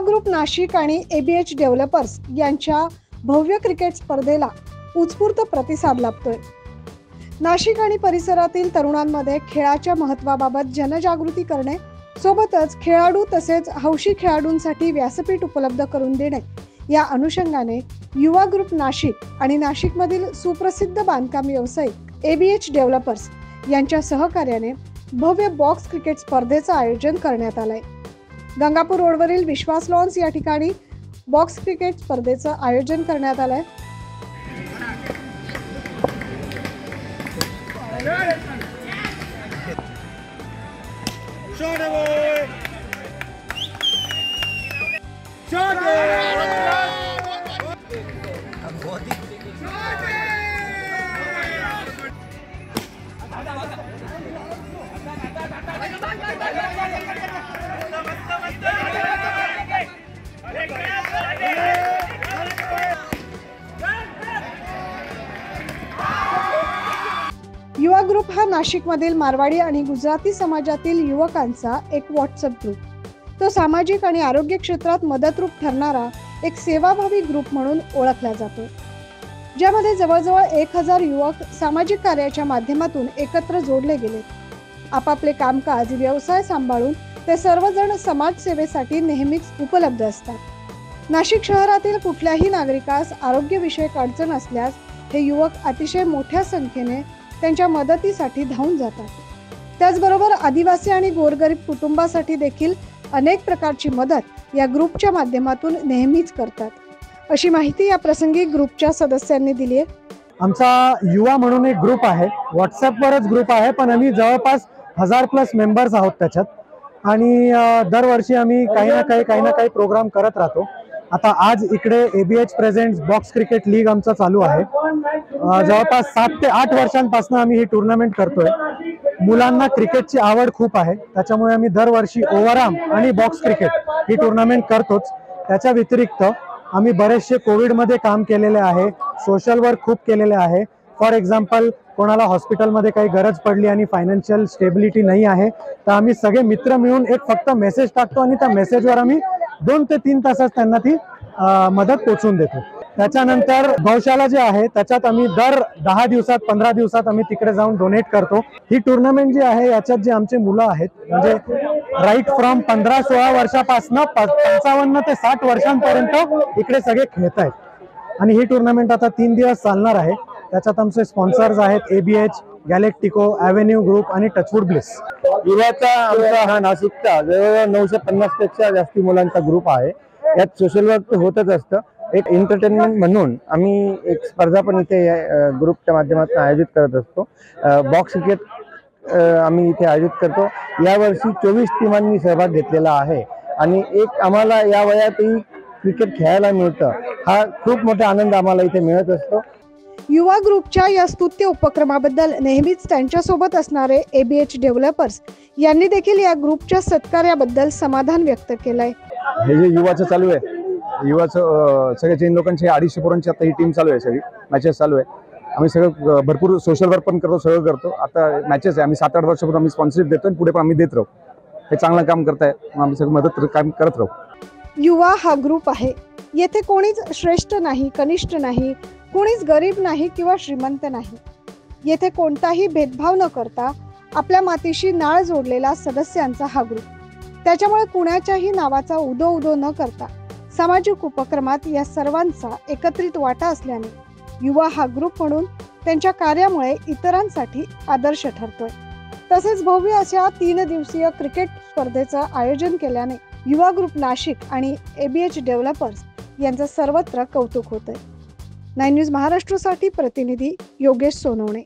युवा ग्रुप नाशिक आणि ABH developers यांच्या भव्य क्रिकेट स्पर्धेला उत्स्फूर्त प्रतिसाद लाभतोय। नाशिक आणि परिसरातील तरुणांमध्ये खेळाच्या महत्त्वाबाबत जनजागृती करणे सोबतच खेळाडू तसेच हौशी खेळाडूंसाठी व्यासपीठ उपलब्ध करून देणे या अनुषंगाने युवा ग्रुप नाशिक आणि नाशिकमधील सुप्रसिद्ध बांधकाम व्यावसायिक एबीएच डेव्हलपर्स यांच्या सहकार्याने भव्य बॉक्स क्रिकेट स्पर्धेचं आयोजन करण्यात आलंय। गंगापूर रोडवरील विश्वास लॉन्स या ठिकाणी बॉक्स क्रिकेट स्पर्धेचं आयोजन करण्यात आलंय। युवा ग्रुप हा नाशिकमधील मारवाडी आणि गुजराती समाजातील युवकांचा एक व्हॉट्सअप ग्रुप। तो सामाजिक आणि आरोग्य क्षेत्रात मदतरूप ठरणारा एक सेवाभावी ग्रुप म्हणून ओळखला जातो, ज्यामध्ये जवळजवळ 1000 युवक सामाजिक कार्याच्या माध्यमातून एकत्र जोडले गेले। आपापले कामकाज व्यवसाय सांभाळून ते सर्वजण समाजसेवेसाठी नेहमीच उपलब्ध असतात। नाशिक शहरातील कुठल्याही नागरिकास आरोग्यविषयक अडचण असल्यास हे युवक अतिशय मोठ्या संख्येने त्यांच्या मदतीसाठी धावून जातात। त्याचबरोबर आदिवासी आणि गोरगरीब कुटुंबासाठी देखील अनेक प्रकारची मदत या ग्रुपच्या माध्यमातून नेहमीच करतात, अशी माहिती या प्रसंगी ग्रुपच्या सदस्यांनी दिली आहे। आमचा युवा म्हणून एक ग्रुप आहे, व्हॉट्सअपवरच ग्रुप आहे, पण आम्ही जवळपास 1000+ मेंबर्स आहोत त्याच्यात। आणि दरवर्षी आम्ही काही ना काही प्रोग्राम करत राहतो। आता आज इकडे ABH presents box cricket league आमचा चालू आहे। जवळपास 7 ते 8 वर्षांपासून आम्ही ही टुर्नामेंट करतोय। मुलांना क्रिकेटची आवड खूप आहे, त्याच्यामुळे आम्ही दरवर्षी ओव्हरआर्म आणि बॉक्स क्रिकेट ही टुर्नामेंट करतोच। त्याच्या व्यतिरिक्त आम्ही बरेचसे कोविडमध्ये काम केलेले आहे, सोशल वर्क खूप केलेले आहे। फॉर एक्झाम्पल, कोणाला हॉस्पिटलमध्ये काही गरज पडली आणि फायनान्शियल स्टेबिलिटी नाही आहे, तर आम्ही सगळे मित्र मिळून एक फक्त मेसेज टाकतो आणि त्या मेसेजवर आम्ही 2 ते 3 तासात त्यांना ती मदत पोहोचवून देतो। त्याच्यानंतर गौशाला जे आहे त्याच्यात आम्ही दर 10 दिवसात 15 दिवसात आम्ही तिकडे जाऊन डोनेट करतो। ही टुर्नामेंट जी आहे याच्यात जे आमचे मुलं आहेत, म्हणजे राईट फ्रॉम 15-16 वर्षापासून 55 ते 60 वर्षांपर्यंत इकडे सगळे खेळत आहेत। आणि ही टुर्नामेंट आता 3 दिवस चालणार आहे। त्याच्यात आमचे स्पॉन्सर्स आहेत एबीएच, गॅलेक्टिको, ॲव्हेन्यू ग्रुप आणि टचवूड ब्लिस। युवाचा आमचा हा नाशिकचा जवळजवळ 950 पेक्षा जास्त मुलांचा ग्रुप आहे। यात सोशल वर्क होतच असतं। एक एंटरटेनमेंट म्हणून आम्ही एक स्पर्धा पण इथे ग्रुपच्या माध्यमातून आयोजित करत असतो। बॉक्स क्रिकेट आम्ही इथे आयोजित करतो। यावर्षी 24 टीमांनी सहभाग घेतलेला आहे आणि एक आम्हाला या वयातही क्रिकेट खेळायला मिळतं, हा खूप मोठा आनंद आम्हाला इथे मिळत असतो। युवा ग्रुपच्या या स्तुत्य उपक्रमाबद्दल नेहमीच त्यांच्यासोबत असणारे एबीएच डेव्हलपर्स यांनी देखील या ग्रुपच्या सत्कार्याबद्दल समाधान व्यक्त केलंय। हे जे युवाचं चालू आहे, युवाचं सगळे जैन लोकांचे 250 पोरांची आता ही टीम चालू आहे, सगळी मॅचेस चालू आहे। आम्ही सगळं भरपूर सोशल वर्क पण करतो, सगळं करतो। आता मॅचेस आहे, आम्ही 7-8 वर्षापासून आम्ही स्पॉन्सरशिप देतो आणि पुढे पण आम्ही देत राहू। हे चांगलं काम करताय, आम्ही सगळं मदत काम करत राहू। युवा हा ग्रुप आहे, येथे कोणीच श्रेष्ठ नाही, कनिष्ठ नाही, कोणीच गरीब नाही किंवा श्रीमंत नाही। येथे कोणताही भेदभाव न करता आपल्या मातीशी नाळ जोडलेला सदस्यांचा हा ग्रुप। त्याच्यामुळे कुणाच्याही नावाचा उदो न करता सामाजिक उपक्रमात या सर्वांचा एकत्रित वाटा असल्याने युवा हा ग्रुप म्हणून त्यांच्या कार्यामुळे इतरांसाठी आदर्श ठरतोय। तसेच भव्य अशा 3 दिवसीय क्रिकेट स्पर्धेचं आयोजन केल्याने युवा ग्रुप नाशिक आणि एबीएच डेव्हलपर्स यांचं सर्वत्र कौतुक होतंय। 9 न्यूज महाराष्ट्रासाठी प्रतिनिधी योगेश सोनवणे।